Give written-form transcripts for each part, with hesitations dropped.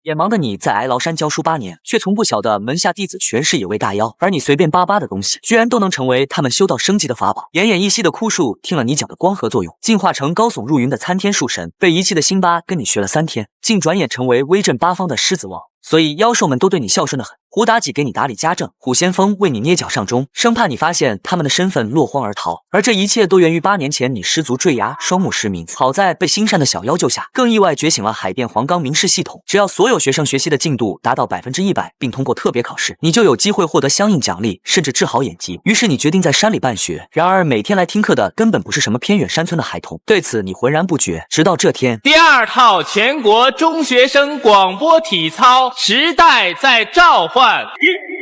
眼盲的你在哀牢山教书8年，却从不晓得门下弟子全是野味大妖，而你随便扒的东西，居然都能成为他们修道升级的法宝。奄奄一息的枯树听了你讲的光合作用，进化成高耸入云的参天树神；被遗弃的辛巴跟你学了3天，竟转眼成为威震八方的狮子王。所以妖兽们都对你孝顺得很。胡妲己给你打理家政，虎先锋为你捏脚上钟，生怕你发现他们的身份落荒而逃。而这一切都源于8年前你失足坠崖，双目失明，好在被心善的小妖救下，更意外觉醒了海淀黄冈明示系统。只要所有学生学习的进度达到100%，并通过特别考试，你就有机会获得相应奖励，甚至治好眼疾。于是你决定在山里办学。然而每天来听课的根本不是什么偏远山村的孩童，对此你浑然不觉。直到这天，第2套全国中学生广播体操，时代在召唤。1、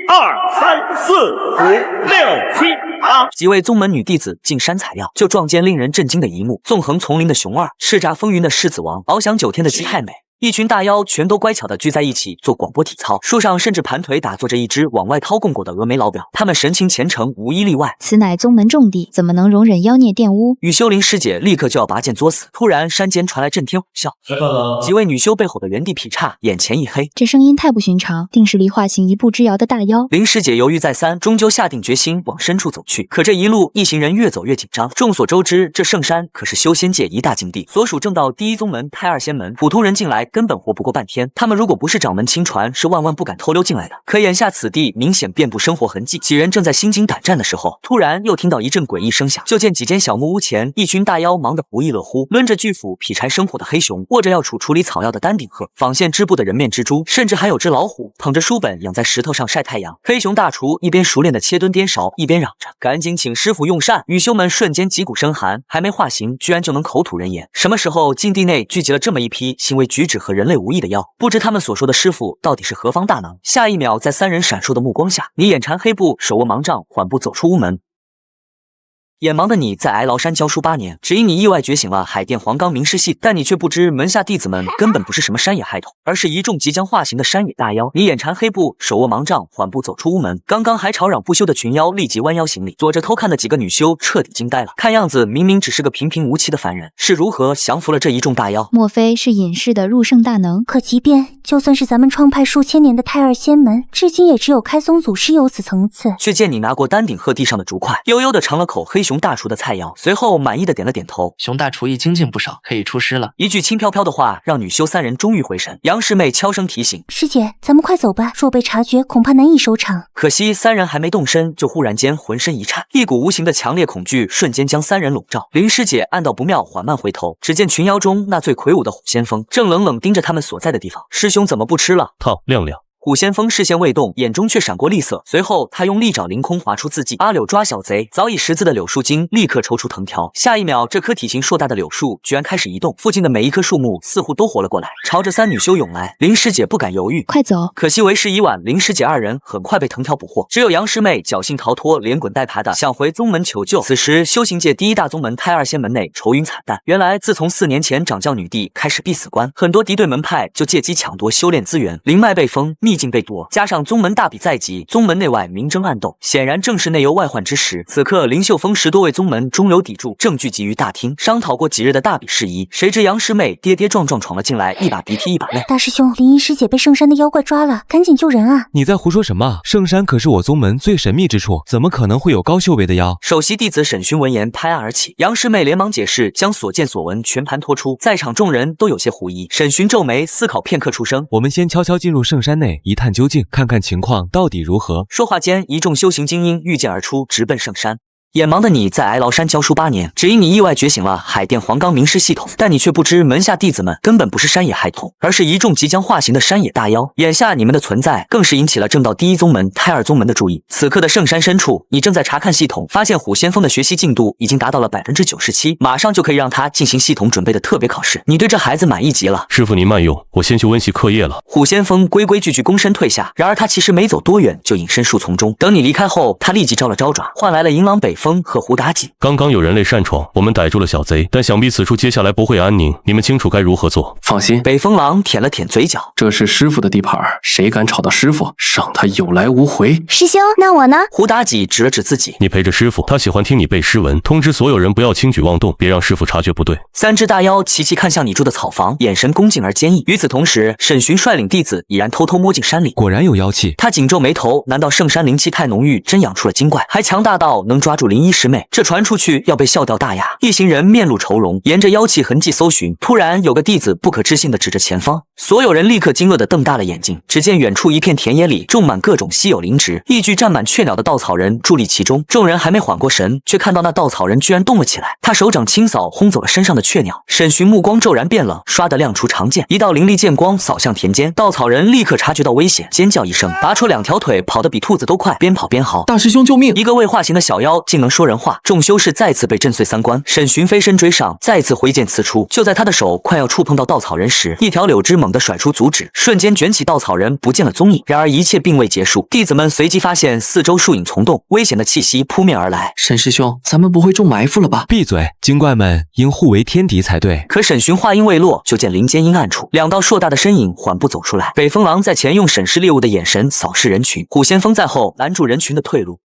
2、3、4、5、6、7、8。几位宗门女弟子进山采药，就撞见令人震惊的一幕：纵横丛林的熊二，叱咤风云的狮子王，翱翔9天的姬太美。一群大妖全都乖巧地聚在一起做广播体操，树上甚至盘腿打坐着一只往外掏供果的峨眉老表，他们神情虔诚，无一例外。此乃宗门重地，怎么能容忍妖孽玷污？雨修灵师姐立刻就要拔剑作死，突然山间传来震天吼啸，吃饭了。几位女修被吼得原地劈叉，眼前一黑。这声音太不寻常，定是离化形一步之遥的大妖。灵师姐犹豫再三，终究下定决心往深处走去。可这一路一行人越走越紧张。众所周知，这圣山可是修仙界一大禁地，所属正道第一宗门胎二仙门，普通人进来根本活不过半天，他们如果不是掌门亲传，是万万不敢偷溜进来的。可眼下此地明显遍布生活痕迹，几人正在心惊胆战的时候，突然又听到一阵诡异声响，就见几间小木屋前，一群大妖忙得不亦乐乎，抡着巨斧劈柴生火的黑熊，握着要处理草药的丹顶鹤，纺线织布的人面蜘蛛，甚至还有只老虎捧着书本养在石头上晒太阳。黑熊大厨一边熟练的切墩颠勺，一边嚷着：“赶紧请师傅用膳！”羽修们瞬间脊骨生寒，还没化形，居然就能口吐人言。什么时候禁地内聚集了这么一批行为举止和人类无异的妖？不知他们所说的师傅到底是何方大能？下一秒，在3人闪烁的目光下，你眼缠黑布，手握芒杖，缓步走出屋门。眼盲的你在哀牢山教书8年，只因你意外觉醒了海淀黄冈明示系，但你却不知门下弟子们根本不是什么山野孩童，而是一众即将化形的山野大妖。你眼缠黑布，手握芒杖，缓步走出屋门。刚刚还吵嚷不休的群妖立即弯腰行礼，躲着偷看的几个女修彻底惊呆了。看样子明明只是个平平无奇的凡人，是如何降服了这一众大妖？莫非是隐世的入圣大能？可即便就算是咱们创派数千年的胎二仙门，至今也只有开宗祖师有此层次。却见你拿过丹顶鹤地上的竹块，悠悠地尝了口黑熊大厨的菜肴，随后满意的点了点头。熊大厨艺精进不少，可以出师了。一句轻飘飘的话让女修3人终于回神。杨师妹悄声提醒：“师姐，咱们快走吧，若被察觉，恐怕难以收场。”可惜3人还没动身，就忽然间浑身一颤，一股无形的强烈恐惧瞬间将3人笼罩。林师姐暗道不妙，缓慢回头，只见群妖中那最魁梧的虎先锋正冷冷盯着他们所在的地方。师兄怎么不吃了？套亮亮。虎先锋视线未动，眼中却闪过厉色。随后，他用利爪凌空划出字迹：“阿柳抓小贼。”早已识字的柳树精立刻抽出藤条。下一秒，这棵体型硕大的柳树居然开始移动，附近的每一棵树木似乎都活了过来，朝着3女修涌来。林师姐不敢犹豫，快走！可惜为时已晚，林师姐2人很快被藤条捕获，只有杨师妹侥幸逃脱，连滚带爬的想回宗门求救。此时，修行界第一大宗门胎二仙门内愁云惨淡。原来，自从4年前掌教女帝开始必死关，很多敌对门派就借机抢夺修炼资源，灵脉被封，秘境被夺，加上宗门大比在即，宗门内外明争暗斗，显然正是内忧外患之时。此刻林秀峰10多位宗门中流砥柱，正聚集于大厅，商讨过几日的大比事宜。谁知杨师妹跌跌撞撞闯了进来，一把鼻涕一把泪。大师兄，灵异师姐被圣山的妖怪抓了，赶紧救人啊！你在胡说什么？圣山可是我宗门最神秘之处，怎么可能会有高修为的妖？首席弟子沈勋闻言拍案而起，杨师妹连忙解释，将所见所闻全盘托出。在场众人都有些狐疑。沈勋皱眉思考片刻，出声：“我们先悄悄进入圣山内一探究竟，看看情况到底如何。”说话间，一众修行精英御剑而出，直奔圣山。眼盲的你在哀牢山教书8年，只因你意外觉醒了海淀黄冈明示系统，但你却不知门下弟子们根本不是山野孩童，而是一众即将化形的山野大妖。眼下你们的存在更是引起了正道第一宗门胎二宗门的注意。此刻的圣山深处，你正在查看系统，发现虎先锋的学习进度已经达到了97%，马上就可以让他进行系统准备的特别考试。你对这孩子满意极了。师傅您慢用，我先去温习课业了。虎先锋规规矩矩躬身退下，然而他其实没走多远就隐身树丛中。等你离开后，他立即招了招爪，换来了迎狼北风和胡妲己。刚刚有人类擅闯，我们逮住了小贼，但想必此处接下来不会安宁，你们清楚该如何做。放心，北风狼舔了舔嘴角，这是师傅的地盘，谁敢吵到师傅，让他有来无回。师兄，那我呢？胡妲己指了指自己，你陪着师傅，他喜欢听你背诗文，通知所有人不要轻举妄动，别让师傅察觉不对。三只大妖齐齐看向你住的草房，眼神恭敬而坚毅。与此同时，沈寻率领弟子已然偷偷摸进山里，果然有妖气。他紧皱眉头，难道圣山灵气太浓郁，真养出了精怪，还强大到能抓住灵医师妹？这传出去要被笑掉大牙。一行人面露愁容，沿着妖气痕迹搜寻。突然有个弟子不可置信地指着前方，所有人立刻惊愕地瞪大了眼睛。只见远处一片田野里种满各种稀有灵植，一具站满雀鸟的稻草人伫立其中。众人还没缓过神，却看到那稻草人居然动了起来，他手掌清扫轰走了身上的雀鸟。沈寻目光骤然变冷，唰地亮出长剑，一道凌厉剑光扫向田间。稻草人立刻察觉到危险，尖叫一声，拔出2条腿，跑得比兔子都快，边跑边嚎：“大师兄救命！”一个未化形的小妖竟能说人话，众修士再次被震碎3观。沈寻飞身追上，再次挥剑刺出。就在他的手快要触碰到稻草人时，一条柳枝猛地甩出阻止，瞬间卷起稻草人，不见了踪影。然而一切并未结束，弟子们随即发现四周树影丛动，危险的气息扑面而来。沈师兄，咱们不会中埋伏了吧？闭嘴，精怪们应互为天敌才对。可沈寻话音未落，就见林间阴暗处2道硕大的身影缓步走出来。北风狼在前用审视猎物的眼神扫视人群，虎先锋在后拦住人群的退路。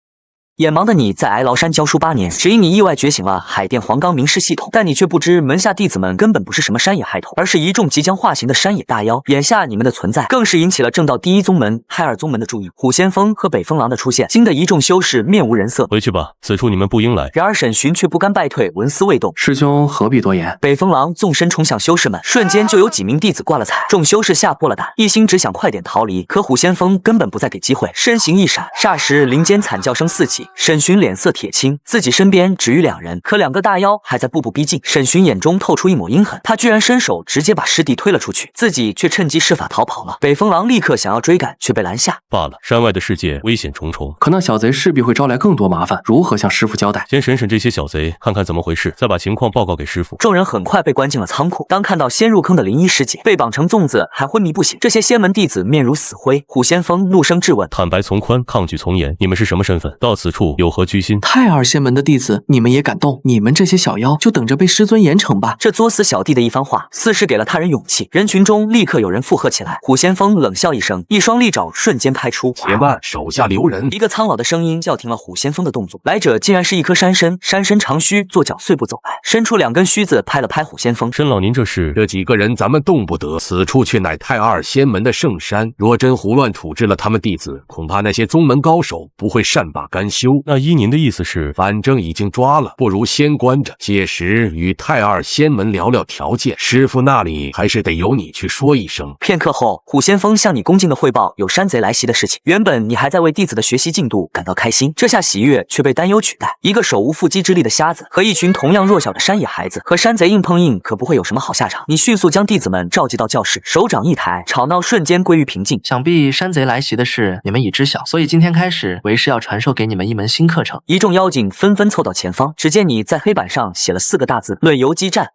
眼盲的你在哀牢山教书8年，只因你意外觉醒了海淀黄冈明示系统，但你却不知门下弟子们根本不是什么山野害头，而是一众即将化形的山野大妖。眼下你们的存在更是引起了正道第1宗门太二宗门的注意。虎先锋和北风狼的出现，惊得一众修士面无人色。回去吧，此处你们不应来。然而沈寻却不甘败退，纹丝未动。师兄何必多言？北风狼纵身冲向修士们，瞬间就有几名弟子挂了彩。众修士吓破了胆，一心只想快点逃离。可虎先锋根本不再给机会，身形一闪，霎时林间惨叫声四起。沈寻脸色铁青，自己身边只余2人，可2个大妖还在步步逼近。沈寻眼中透出一抹阴狠，他居然伸手直接把师弟推了出去，自己却趁机施法逃跑了。北风狼立刻想要追赶，却被拦下。罢了，山外的世界危险重重，可那小贼势必会招来更多麻烦，如何向师傅交代？先审审这些小贼，看看怎么回事，再把情况报告给师傅。众人很快被关进了仓库。当看到先入坑的灵医师姐被绑成粽子还昏迷不醒，这些仙门弟子面如死灰。虎先锋怒声质问：坦白从宽，抗拒从严，你们是什么身份？到此处有何居心？太二仙门的弟子，你们也敢动？你们这些小妖就等着被师尊严惩吧！这作死小弟的一番话，似是给了他人勇气。人群中立刻有人附和起来。虎先锋冷笑一声，一双利爪瞬间拍出。且慢，手下留人。一个苍老的声音叫停了虎先锋的动作。来者竟然是一棵山参，山参长须，跺脚碎步走来，伸出2根须子拍了拍虎先锋。申老，您这是？这几个人咱们动不得，此处却乃太二仙门的圣山，若真胡乱处置了他们弟子，恐怕那些宗门高手不会善罢甘休。那依您的意思是？反正已经抓了，不如先关着，届时与太二仙门聊聊条件。师傅那里还是得由你去说一声。片刻后，虎先锋向你恭敬的汇报有山贼来袭的事情。原本你还在为弟子的学习进度感到开心，这下喜悦却被担忧取代。一个手无缚鸡之力的瞎子和一群同样弱小的山野孩子和山贼硬碰硬，可不会有什么好下场。你迅速将弟子们召集到教室，手掌一抬，吵闹瞬间归于平静。想必山贼来袭的事你们已知晓，所以今天开始，为师要传授给你们一门新课程。一众妖精纷纷凑到前方，只见你在黑板上写了4个大字：论游击战。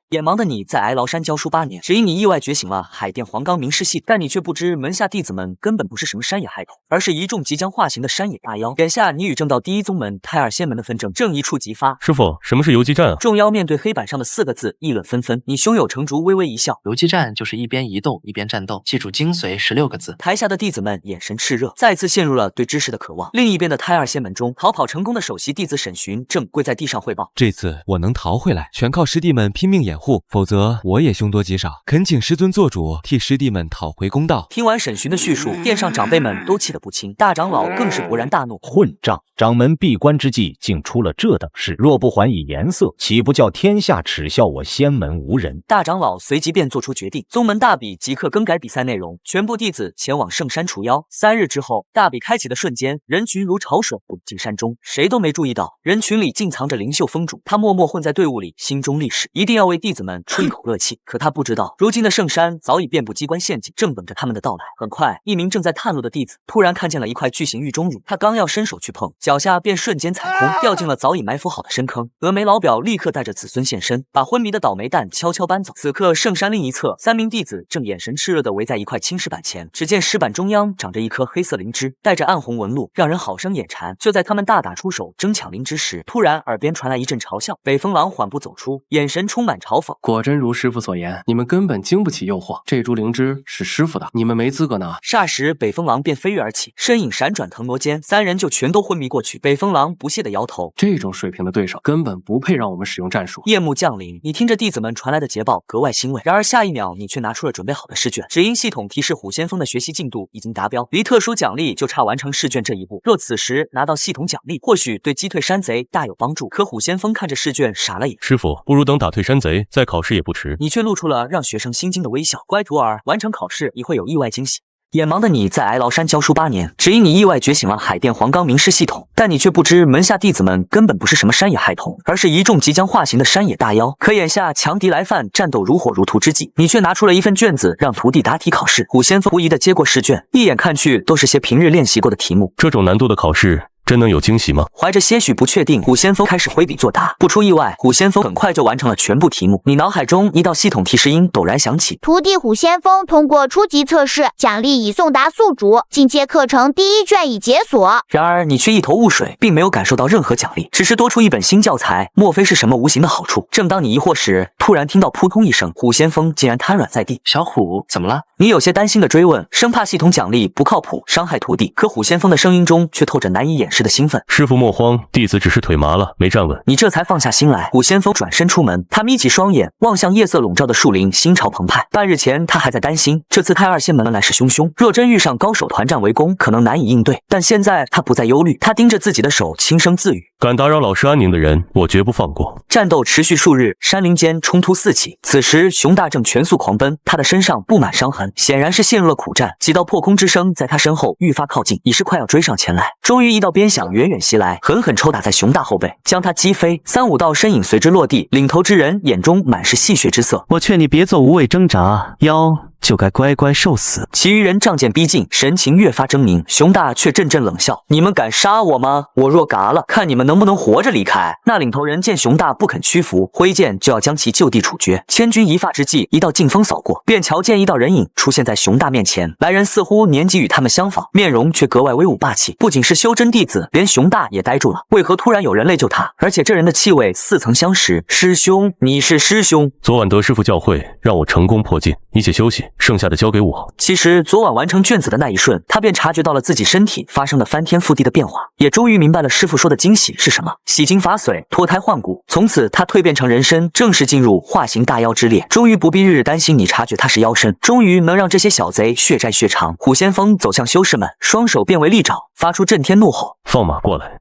眼盲的你在哀牢山教书8年，只因你意外觉醒了海淀黄冈明示系，但你却不知门下弟子们根本不是什么山野害头，而是一众即将化形的山野大妖。眼下你与正道第1宗门太二仙门的纷争正一触即发。师傅，什么是游击战啊？众妖面对黑板上的4个字议论纷纷。你胸有成竹，微微一笑。游击战就是一边移动一边战斗，记住精髓16个字。台下的弟子们眼神炽热，再次陷入了对知识的渴望。另一边的太二仙门中，逃跑成功的首席弟子沈寻正跪在地上汇报：这次我能逃回来，全靠师弟们拼命掩护，否则我也凶多吉少，恳请师尊做主，替师弟们讨回公道。听完沈寻的叙述，殿上长辈们都气得不轻，大长老更是勃然大怒：混账！掌门闭关之际，竟出了这等事，若不还以颜色，岂不叫天下耻笑我仙门无人？大长老随即便做出决定，宗门大比即刻更改比赛内容，全部弟子前往圣山除妖。3日之后，大比开启的瞬间，人群如潮水滚进山中，谁都没注意到人群里竟藏着灵秀峰主，他默默混在队伍里，心中立誓，一定要为弟子弟子们出一口热气。可他不知道，如今的圣山早已遍布机关陷阱，正等着他们的到来。很快，一名正在探路的弟子突然看见了一块巨型狱中乳，他刚要伸手去碰，脚下便瞬间踩空，掉进了早已埋伏好的深坑。峨眉老表立刻带着子孙现身，把昏迷的倒霉蛋悄悄搬走。此刻，圣山另一侧，3名弟子正眼神炽热地围在一块青石板前，只见石板中央长着一颗黑色灵芝，带着暗红纹路，让人好生眼馋。就在他们大打出手争抢灵芝时，突然耳边传来一阵嘲笑。北风狼缓步走出，眼神充满嘲讽。果真如师傅所言，你们根本经不起诱惑。这株灵芝是师傅的，你们没资格拿。霎时，北风狼便飞跃而起，身影闪转腾挪间，3人就全都昏迷过去。北风狼不屑地摇头，这种水平的对手根本不配让我们使用战术。夜幕降临，你听着弟子们传来的捷报，格外欣慰。然而下一秒，你却拿出了准备好的试卷，只因系统提示虎先锋的学习进度已经达标，离特殊奖励就差完成试卷这一步。若此时拿到系统奖励，或许对击退山贼大有帮助。可虎先锋看着试卷傻了眼，师傅，不如等打退山贼再考试也不迟。你却露出了让学生心惊的微笑。乖徒儿，完成考试你会有意外惊喜。眼盲的你在哀牢山教书8年，只因你意外觉醒了海淀黄冈名师系统，但你却不知门下弟子们根本不是什么山野孩童，而是一众即将化形的山野大妖。可眼下强敌来犯，战斗如火如荼之际，你却拿出了一份卷子让徒弟答题考试。虎先锋狐疑地接过试卷，一眼看去都是些平日练习过的题目。这种难度的考试真能有惊喜吗？怀着些许不确定，虎先锋开始挥笔作答。不出意外，虎先锋很快就完成了全部题目。你脑海中一道系统提示音陡然响起：徒弟虎先锋通过初级测试，奖励已送达宿主，进阶课程第1卷已解锁。然而你却一头雾水，并没有感受到任何奖励，只是多出一本新教材，莫非是什么无形的好处？正当你疑惑时，突然听到扑通一声，虎先锋竟然瘫软在地。小虎，怎么了？你有些担心的追问，生怕系统奖励不靠谱，伤害徒弟。可虎先锋的声音中却透着难以掩饰的兴奋。师傅莫慌，弟子只是腿麻了，没站稳。你这才放下心来。虎先锋转身出门，他眯起双眼，望向夜色笼罩的树林，心潮澎湃。半日前他还在担心，这次太二仙门来势汹汹，若真遇上高手团战围攻，可能难以应对。但现在他不再忧虑，他盯着自己的手，轻声自语：敢打扰老师安宁的人，我绝不放过。战斗持续数日，山林间冲突四起。此时熊大正全速狂奔，他的身上布满伤痕，显然是陷入了苦战。几道破空之声在他身后愈发靠近，已是快要追上前来。终于一道鞭响远远袭来，狠狠抽打在熊大后背，将他击飞。3、5道身影随之落地，领头之人眼中满是戏谑之色。我劝你别做无谓挣扎，妖就该乖乖受死。其余人仗剑逼近，神情越发狰狞。熊大却阵阵冷笑：你们敢杀我吗？我若嘎了，看你们能不能活着离开。那领头人见熊大不肯屈服，挥剑就要将其就地处决。千钧一发之际，一道劲风扫过，便瞧见一道人影出现在熊大面前。来人似乎年纪与他们相仿，面容却格外威武霸气。不仅是修真弟子，连熊大也呆住了。为何突然有人类救他？而且这人的气味似曾相识。师兄，你是师兄？昨晚得师傅教诲，让我成功破境，你且休息，剩下的交给我。其实昨晚完成卷子的那一瞬，他便察觉到了自己身体发生的翻天覆地的变化，也终于明白了师傅说的惊喜是什么。洗精伐髓，脱胎换骨，从此他蜕变成人身，正式进入化形大妖之列。终于不必日日担心你察觉他是妖身，终于能让这些小贼血债血偿。虎先锋走向修士们，双手变为利爪，发出震天怒吼：放马过来！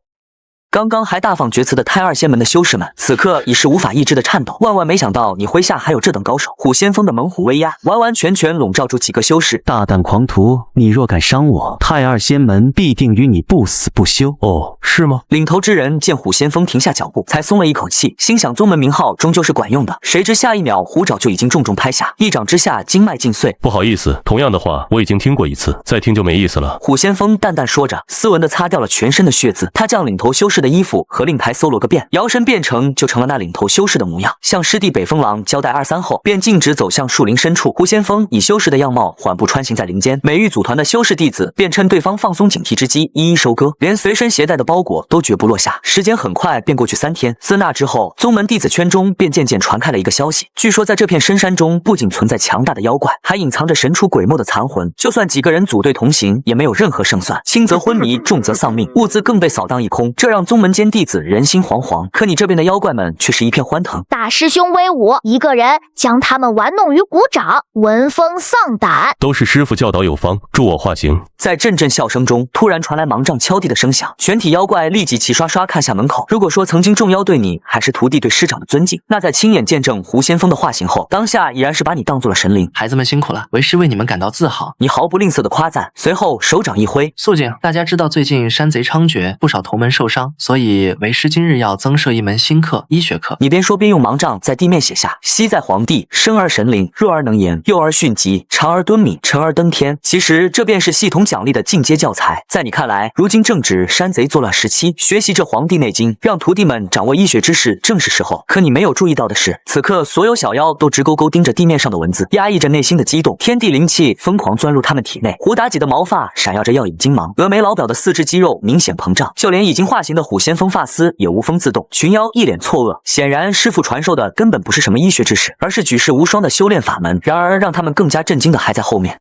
刚刚还大放厥词的太二仙门的修士们，此刻已是无法抑制的颤抖。万万没想到你麾下还有这等高手。虎先锋的猛虎威压完完全全笼罩住几个修士。大胆狂徒，你若敢伤我，太二仙门必定与你不死不休。哦，是吗？领头之人见虎先锋停下脚步，才松了一口气，心想宗门名号终究是管用的。谁知下一秒，虎爪就已经重重拍下，一掌之下，经脉尽碎。不好意思，同样的话我已经听过一次，再听就没意思了。虎先锋淡淡说着，斯文地擦掉了全身的血渍。他将领头修士的衣服和令牌搜罗个遍，摇身变成就成了那领头修士的模样。向师弟北风狼交代2、3后，便径直走向树林深处。虎先锋以修士的样貌缓步穿行在林间，每遇组团的修士弟子便趁对方放松警惕之机一一收割，连随身携带的包裹都绝不落下。时间很快便过去3天。自那之后，宗门弟子圈中便渐渐传开了一个消息，据说在这片深山中不仅存在强大的妖怪，还隐藏着神出鬼没的残魂，就算几个人组队同行，也没有任何胜算，轻则昏迷，重则丧命，物资更被扫荡一空，这让宗门间弟子人心惶惶。可你这边的妖怪们却是一片欢腾。大师兄威武，一个人将他们玩弄于股掌，闻风丧胆。都是师傅教导有方，助我化形。在阵阵笑声中，突然传来芒杖敲地的声响，全体妖怪立即齐刷刷看向门口。如果说曾经众妖对你还是徒弟对师长的尊敬，那在亲眼见证胡先锋的化形后，当下已然是把你当做了神灵。孩子们辛苦了，为师为你们感到自豪。你毫不吝啬的夸赞，随后手掌一挥，肃静！大家知道最近山贼猖獗，不少同门受伤，所以为师今日要增设一门新课——医学课。你边说边用盲杖在地面写下：昔在黄帝，生而神灵，弱而能言，幼而迅疾，长而敦敏，沉而登天。其实这便是系统奖励的进阶教材。在你看来，如今正值山贼作乱时期，学习这《黄帝内经》，让徒弟们掌握医学知识，正是时候。可你没有注意到的是，此刻所有小妖都直勾勾盯着地面上的文字，压抑着内心的激动，天地灵气疯狂钻入他们体内。胡妲己的毛发闪耀着耀眼金芒，峨眉老表的四肢肌肉明显膨胀，就连已经化形的虎先锋发丝也无风自动。群妖一脸错愕，显然师傅传授的根本不是什么医学知识，而是举世无双的修炼法门。然而让他们更加震惊的还在后面。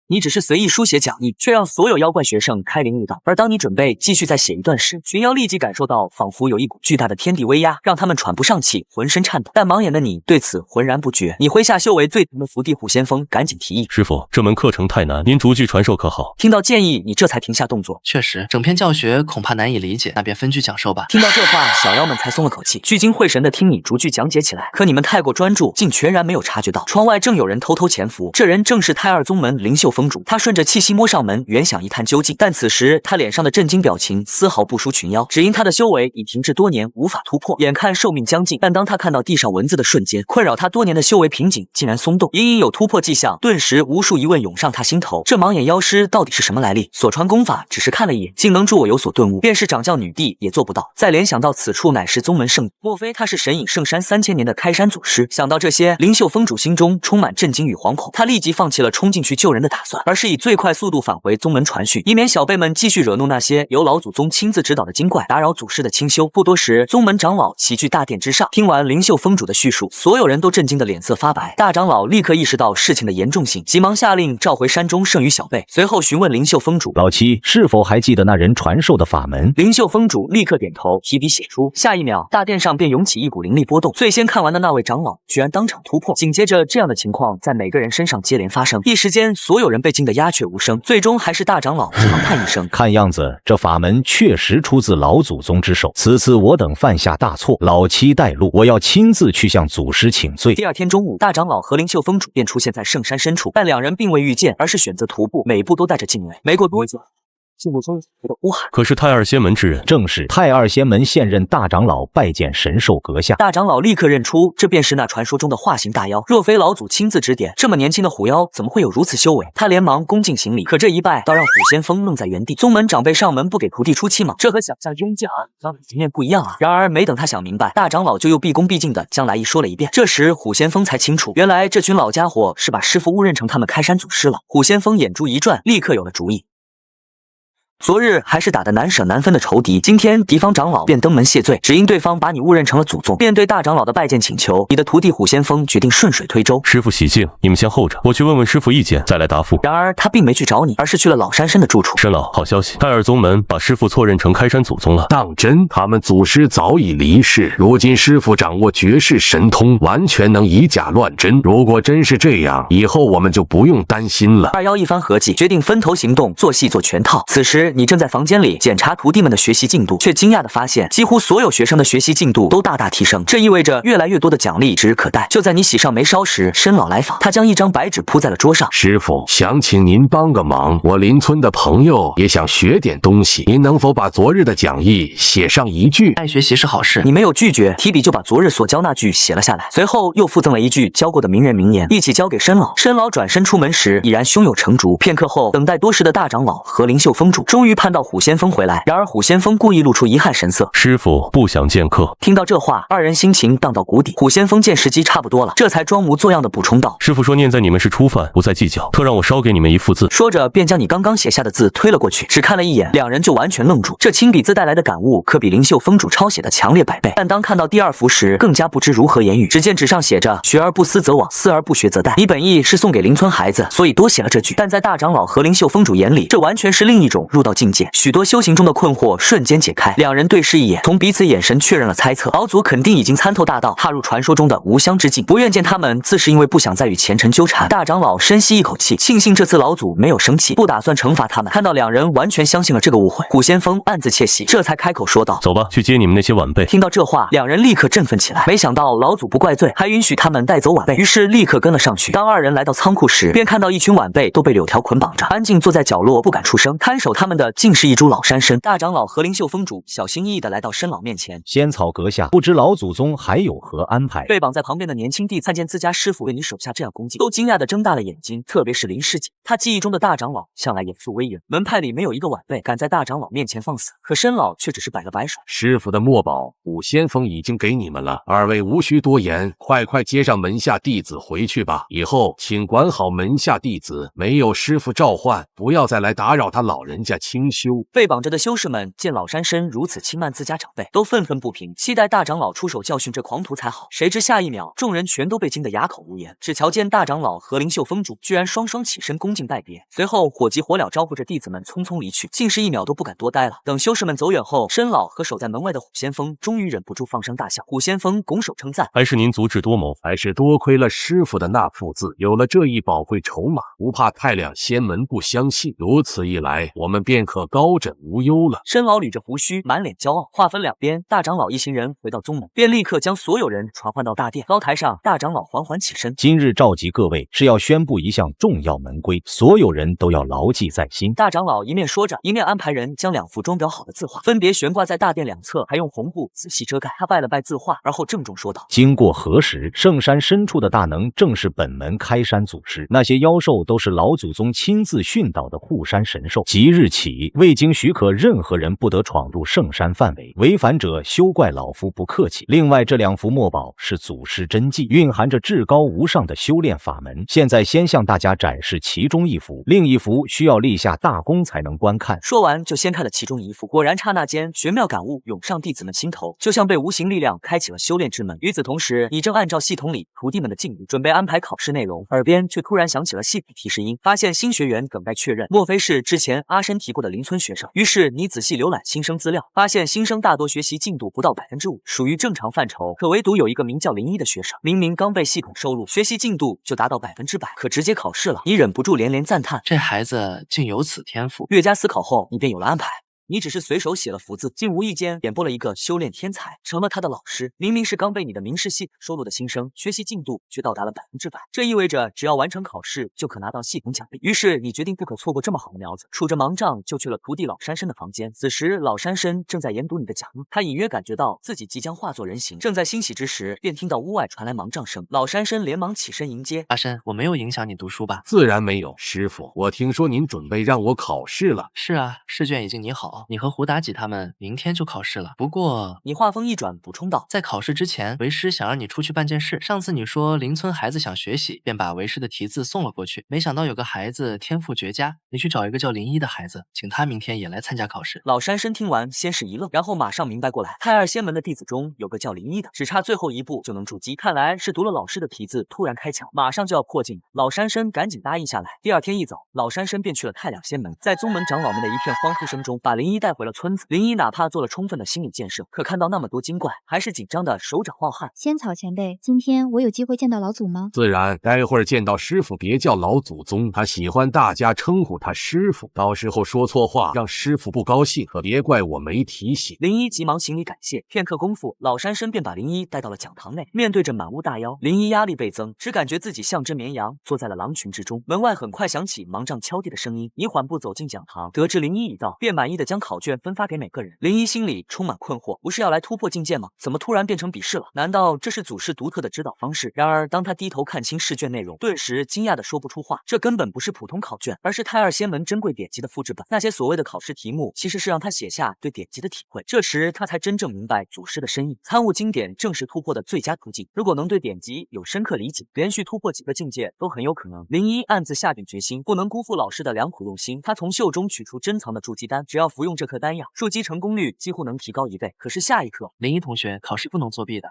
你只是随意书写讲义，却让所有妖怪学生开灵悟道。而当你准备继续再写一段时，群妖立即感受到仿佛有一股巨大的天地威压，让他们喘不上气，浑身颤抖。但盲眼的你对此浑然不觉。你麾下修为最强的伏地虎先锋赶紧提议：师傅，这门课程太难，您逐句传授可好？听到建议，你这才停下动作。确实，整篇教学恐怕难以理解，那便分句讲授吧。听到这话，小妖们才松了口气，聚精会神地听你逐句讲解起来。可你们太过专注，竟全然没有察觉到窗外正有人偷偷潜伏。这人正是太二宗门灵秀峰主。他顺着气息摸上门，原想一探究竟，但此时他脸上的震惊表情丝毫不输群妖，只因他的修为已停滞多年，无法突破，眼看寿命将近。但当他看到地上文字的瞬间，困扰他多年的修为瓶颈竟然松动，隐隐有突破迹象。顿时无数疑问涌上他心头，这盲眼妖师到底是什么来历？所传功法只是看了一眼，竟能助我有所顿悟，便是掌教女帝也做不到。再联想到此处乃是宗门圣地，莫非他是神隐圣山3000年的开山祖师？想到这些，灵秀峰主心中充满震惊与惶恐，他立即放弃了冲进去救人的打算，而是以最快速度返回宗门传讯，以免小辈们继续惹怒那些由老祖宗亲自指导的精怪，打扰祖师的清修。不多时，宗门长老齐聚大殿之上，听完灵秀峰主的叙述，所有人都震惊的脸色发白。大长老立刻意识到事情的严重性，急忙下令召回山中剩余小辈，随后询问灵秀峰主：老七是否还记得那人传授的法门？灵秀峰主立刻点头，提笔写出。下一秒，大殿上便涌起一股灵力波动。最先看完的那位长老居然当场突破，紧接着这样的情况在每个人身上接连发生，一时间所有人被惊得鸦雀无声。最终还是大长老长叹一声：看样子这法门确实出自老祖宗之手，此次我等犯下大错，老七带路，我要亲自去向祖师请罪。第二天中午，大长老和灵秀峰主便出现在圣山深处，但两人并未遇见，而是选择徒步，每步都带着敬畏。没过多久，进入中的呼喊。可是太二仙门之人，正是太二仙门现任大长老拜见神兽阁下。大长老立刻认出，这便是那传说中的化形大妖。若非老祖亲自指点，这么年轻的虎妖怎么会有如此修为？他连忙恭敬行礼，可这一拜倒让虎先锋愣在原地。宗门长辈上门不给徒弟出气吗？这和想象中的局面不一样啊！然而没等他想明白，大长老就又毕恭毕敬地将来意说了一遍。这时虎先锋才清楚，原来这群老家伙是把师傅误认成他们开山祖师了。虎先锋眼珠一转，立刻有了主意。昨日还是打得难舍难分的仇敌，今天敌方长老便登门谢罪，只因对方把你误认成了祖宗，便对大长老的拜见请求，你的徒弟虎先锋决定顺水推舟。师傅喜静，你们先候着，我去问问师傅意见，再来答复。然而他并没去找你，而是去了老山参的住处。申老，好消息，太二宗门把师傅错认成开山祖宗了。当真？他们祖师早已离世，如今师傅掌握绝世神通，完全能以假乱真。如果真是这样，以后我们就不用担心了。二妖一番合计，决定分头行动，做戏做全套。此时你正在房间里检查徒弟们的学习进度，却惊讶地发现，几乎所有学生的学习进度都大大提升，这意味着越来越多的奖励指日可待。就在你喜上眉梢时，申老来访，他将一张白纸铺在了桌上。师傅，想请您帮个忙，我邻村的朋友也想学点东西，您能否把昨日的讲义写上一句？爱学习是好事。你没有拒绝，提笔就把昨日所教那句写了下来，随后又附赠了一句教过的名人名言，一起交给申老。申老转身出门时，已然胸有成竹。片刻后，等待多时的大长老和灵秀峰主终于盼到虎先锋回来，然而虎先锋故意露出遗憾神色。师傅不想见客。听到这话，二人心情荡到谷底。虎先锋见时机差不多了，这才装模作样的补充道：师傅说念在你们是初犯，不再计较，特让我烧给你们一幅字。说着便将你刚刚写下的字推了过去，只看了一眼，两人就完全愣住。这亲笔字带来的感悟可比灵秀峰主抄写的强烈100倍，但当看到第二幅时，更加不知如何言语。只见纸上写着：学而不思则罔，思而不学则殆。你本意是送给邻村孩子，所以多写了这句，但在大长老和灵秀峰主眼里，这完全是另一种入道境界。许多修行中的困惑瞬间解开，两人对视一眼，从彼此眼神确认了猜测。老祖肯定已经参透大道，踏入传说中的无相之境，不愿见他们，自是因为不想再与前尘纠缠。大长老深吸一口气，庆幸这次老祖没有生气，不打算惩罚他们。看到两人完全相信了这个误会，虎先锋暗自窃喜，这才开口说道：走吧，去接你们那些晚辈。听到这话，两人立刻振奋起来，没想到老祖不怪罪，还允许他们带走晚辈，于是立刻跟了上去。当二人来到仓库时，便看到一群晚辈都被柳条捆绑着，安静坐在角落不敢出声。看守他们们的竟是一株老山参。大长老和灵秀峰主小心翼翼地来到申老面前，仙草阁下，不知老祖宗还有何安排？被绑在旁边的年轻弟子看见自家师傅为你手下这样恭敬，都惊讶地睁大了眼睛。特别是林师姐，他记忆中的大长老向来严肃威严，门派里没有一个晚辈敢在大长老面前放肆，可申老却只是摆了摆手。师傅的墨宝五仙锋已经给你们了，二位无需多言，快接上门下弟子回去吧。以后请管好门下弟子，没有师傅召唤，不要再来打扰他老人家清修。被绑着的修士们见老山参如此轻慢自家长辈，都愤愤不平，期待大长老出手教训这狂徒才好。谁知下一秒，众人全都被惊得哑口无言。只瞧见大长老和灵秀峰主居然双双起身恭敬拜别，随后火急火燎招呼着弟子们匆匆离去，竟是一秒都不敢多待了。等修士们走远后，申老和守在门外的虎先锋终于忍不住放声大笑。虎先锋拱手称赞：“还是您足智多谋，还是多亏了师傅的那副字，有了这一宝贵筹码，不怕太两仙门不相信。如此一来，我们便可高枕无忧了。”申老捋着胡须，满脸骄傲。话分两边，大长老一行人回到宗门，便立刻将所有人传唤到大殿高台上。大长老缓缓起身：“今日召集各位，是要宣布一项重要门规，所有人都要牢记在心。”大长老一面说着，一面安排人将两幅装裱好的字画分别悬挂在大殿两侧，还用红布仔细遮盖。他拜了拜字画，而后郑重说道：“经过核实，圣山深处的大能正是本门开山祖师，那些妖兽都是老祖宗亲自训导的护山神兽。即日起，未经许可，任何人不得闯入圣山范围，违反者休怪老夫不客气。另外，这两幅墨宝是祖师真迹，蕴含着至高无上的修炼法门。现在先向大家展示其中一幅，另一幅需要立下大功才能观看。”说完就掀开了其中一幅，果然刹那间玄妙感悟涌上弟子们心头，就像被无形力量开启了修炼之门。与此同时，你正按照系统里徒弟们的进度准备安排考试内容，耳边却突然响起了系统提示音，发现新学员等待确认，莫非是之前阿申提过的邻村学生？于是你仔细浏览新生资料，发现新生大多学习进度不到5%，属于正常范畴，可唯独有一个名叫林一的学生，明明刚被系统收录，学习进度就达到100%，可直接考试了。你忍不住连连赞叹，这孩子竟有此天赋。越加思考后，你便有了安排。你只是随手写了幅字，竟无意间点拨了一个修炼天才，成了他的老师。明明是刚被你的明示系统收录的新生，学习进度却到达了100%，这意味着只要完成考试就可拿到系统奖励。于是你决定不可错过这么好的苗子，杵着盲杖就去了徒弟老山参的房间。此时老山参正在研读你的讲义，他隐约感觉到自己即将化作人形，正在欣喜之时，便听到屋外传来盲杖声。老山参连忙起身迎接：“阿申，我没有影响你读书吧？”“自然没有，师傅，我听说您准备让我考试了。”“是啊，试卷已经拟好，你和胡妲己他们明天就考试了。不过……”你话锋一转补充道：“在考试之前，为师想让你出去办件事。上次你说邻村孩子想学习，便把为师的题字送了过去。没想到有个孩子天赋绝佳，你去找一个叫林一的孩子，请他明天也来参加考试。”老山参听完先是一愣，然后马上明白过来，太二仙门的弟子中有个叫林一的，只差最后一步就能筑基，看来是读了老师的题字，突然开窍，马上就要破镜。老山参赶紧答应下来。第二天一早，老山参便去了太两仙门，在宗门长老们的一片欢呼声中，把林一带回了村子。林一哪怕做了充分的心理建设，可看到那么多精怪，还是紧张的手掌冒汗。仙草前辈，今天我有机会见到老祖吗？自然，待会儿见到师傅别叫老祖宗，他喜欢大家称呼他师傅，到时候说错话让师傅不高兴，可别怪我没提醒。林一急忙行礼感谢，片刻功夫，老山参便把林一带到了讲堂内，面对着满屋大妖，林一压力倍增，只感觉自己像只绵羊坐在了狼群之中。门外很快响起盲杖敲地的声音，你缓步走进讲堂，得知林一已到，便满意的将考卷分发给每个人。林一心里充满困惑，不是要来突破境界吗？怎么突然变成笔试了？难道这是祖师独特的指导方式？然而当他低头看清试卷内容，顿时惊讶的说不出话，这根本不是普通考卷，而是太二仙门珍贵典籍的复制本。那些所谓的考试题目，其实是让他写下对典籍的体会。这时他才真正明白祖师的深意，参悟经典正是突破的最佳途径。如果能对典籍有深刻理解，连续突破几个境界都很有可能。林一暗自下定决心，不能辜负老师的良苦用心。他从袖中取出珍藏的筑基丹，只要服用这颗丹药，筑基成功率几乎能提高1倍。可是下一刻，林一同学，考试不能作弊的。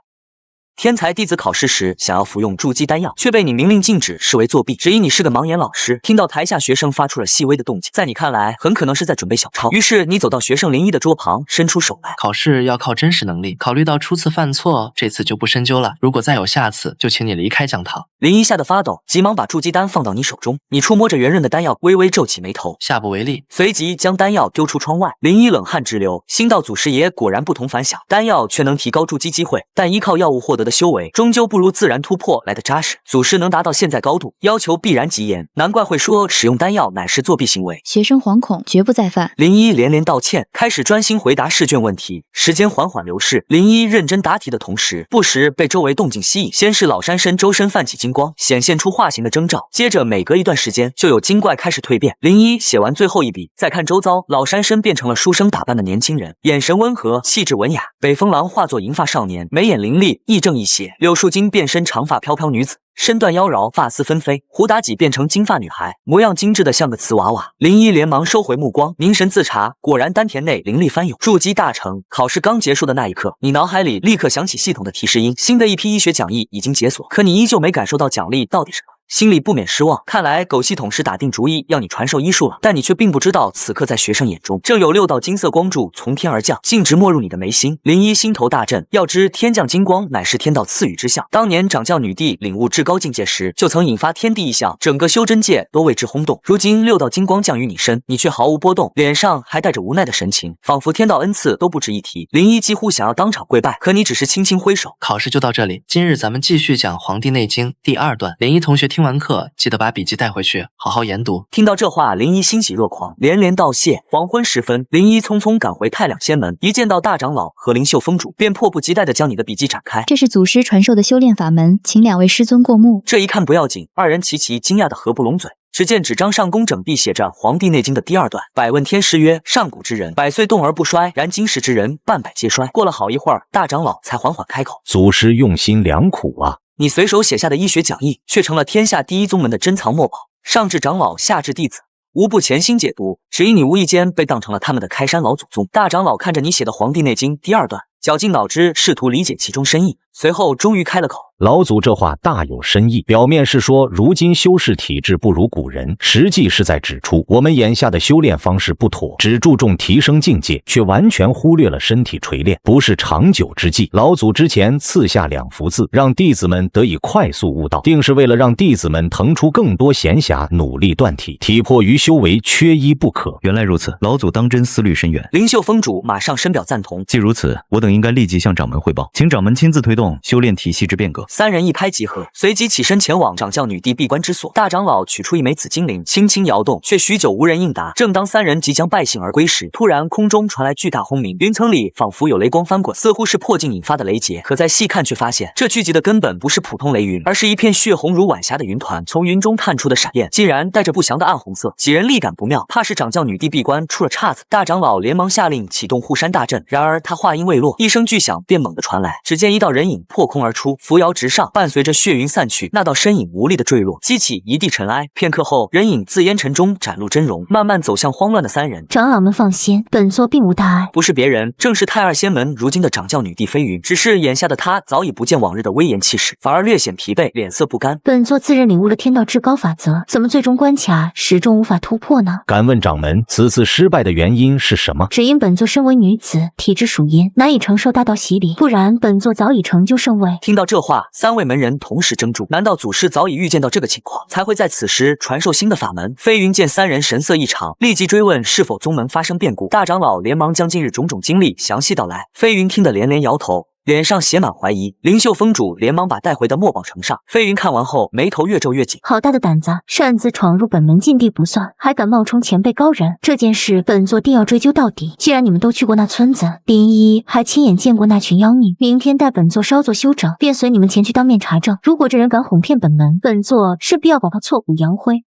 天才弟子考试时想要服用筑基丹药，却被你明令禁止，视为作弊，质疑你是个盲眼老师。听到台下学生发出了细微的动静，在你看来很可能是在准备小抄，于是你走到学生林一的桌旁，伸出手来。考试要靠真实能力，考虑到初次犯错，这次就不深究了。如果再有下次，就请你离开讲堂。林一吓得发抖，急忙把筑基丹放到你手中。你触摸着圆润的丹药，微微皱起眉头，下不为例。随即将丹药丢出窗外。林一冷汗直流，心道祖师爷果然不同凡响，丹药却能提高筑基机会，但依靠药物获得得的修为，终究不如自然突破来的扎实。祖师能达到现在高度，要求必然极严，难怪会说使用丹药乃是作弊行为。学生惶恐，绝不再犯。林一连连道歉，开始专心回答试卷问题。时间缓缓流逝，林一认真答题的同时，不时被周围动静吸引。先是老山参周身泛起金光，显现出化形的征兆，接着每隔一段时间就有精怪开始蜕变。林一写完最后一笔，再看周遭，老山参变成了书生打扮的年轻人，眼神温和，气质文雅。北风狼化作银发少年，眉眼凌厉，亦正亦邪。柳树精变身长发飘飘女子，身段妖娆，发丝纷飞。胡妲己变成金发女孩，模样精致的像个瓷娃娃。林一连忙收回目光，凝神自查，果然丹田内灵力翻涌，筑基大成。考试刚结束的那一刻，你脑海里立刻响起系统的提示音，新的一批医学讲义已经解锁，可你依旧没感受到奖励到底是什么。心里不免失望，看来狗系统是打定主意要你传授医术了，但你却并不知道，此刻在学生眼中，正有6道金色光柱从天而降，径直没入你的眉心。林一心头大震，要知天降金光乃是天道赐予之象，当年掌教女帝领悟至高境界时，就曾引发天地异象，整个修真界都为之轰动。如今6道金光降于你身，你却毫无波动，脸上还带着无奈的神情，仿佛天道恩赐都不值一提。林一几乎想要当场跪拜，可你只是轻轻挥手。考试就到这里，今日咱们继续讲《黄帝内经》第2段。林一同学听完课，记得把笔记带回去，好好研读。听到这话，林一欣喜若狂，连连道谢。黄昏时分，林一匆匆赶回太两仙门，一见到大长老和灵秀峰主，便迫不及待地将你的笔记展开。这是祖师传授的修炼法门，请2位师尊过目。这一看不要紧，二人齐齐惊讶得合不拢嘴。只见纸张上工整壁写着《黄帝内经》的第2段，百问天师曰：上古之人，百岁动而不衰，然今时之人，半百皆衰。过了好一会儿，大长老才缓缓开口：祖师用心良苦啊！你随手写下的医学讲义，却成了天下第一宗门的珍藏墨宝，上至长老，下至弟子，无不潜心解读，只因你无意间被当成了他们的开山老祖宗。大长老看着你写的《黄帝内经》第2段，绞尽脑汁试图理解其中深意，随后终于开了口：老祖这话大有深意，表面是说如今修士体质不如古人，实际是在指出我们眼下的修炼方式不妥，只注重提升境界，却完全忽略了身体锤炼，不是长久之计。老祖之前赐下2幅字，让弟子们得以快速悟道，定是为了让弟子们腾出更多闲暇，努力锻体，体魄于修为缺一不可。原来如此，老祖当真思虑深远。灵秀峰主马上深表赞同。既如此，我等应该立即向掌门汇报，请掌门亲自推动修炼体系之变革。3人一拍即合，随即起身前往掌教女帝闭关之所。大长老取出一枚紫金铃，轻轻摇动，却许久无人应答。正当3人即将败兴而归时，突然空中传来巨大轰鸣，云层里仿佛有雷光翻滚，似乎是破镜引发的雷劫。可再细看，却发现这聚集的根本不是普通雷云，而是一片血红如晚霞的云团。从云中探出的闪焰，竟然带着不祥的暗红色。几人立感不妙，怕是掌教女帝闭关出了岔子。大长老连忙下令启动护山大阵，然而他话音未落，一声巨响便猛地传来，只见一道人影破空而出，扶摇直上，伴随着血云散去，那道身影无力的坠落，激起一地尘埃。片刻后，人影自烟尘中展露真容，慢慢走向慌乱的3人。长老们放心，本座并无大碍。不是别人，正是太二仙门如今的掌教女帝飞云。只是眼下的她早已不见往日的威严气势，反而略显疲惫，脸色不甘。本座自认领悟了天道至高法则，怎么最终关卡始终无法突破呢？敢问掌门，此次失败的原因是什么？只因本座身为女子，体质属阴，难以承受大道洗礼，不然本座早已成就圣位。听到这话，3位门人同时怔住。难道祖师早已预见到这个情况，才会在此时传授新的法门？飞云见3人神色异常，立即追问是否宗门发生变故。大长老连忙将近日种种经历详细道来。飞云听得连连摇头，脸上写满怀疑。灵秀峰主连忙把带回的墨宝呈上。飞云看完后，眉头越皱越紧。好大的胆子，擅自闯入本门禁地不算，还敢冒充前辈高人，这件事本座定要追究到底。既然你们都去过那村子，林一还亲眼见过那群妖孽，明天待本座稍作休整，便随你们前去当面查证。如果这人敢哄骗本门，本座势必要把他挫骨扬灰。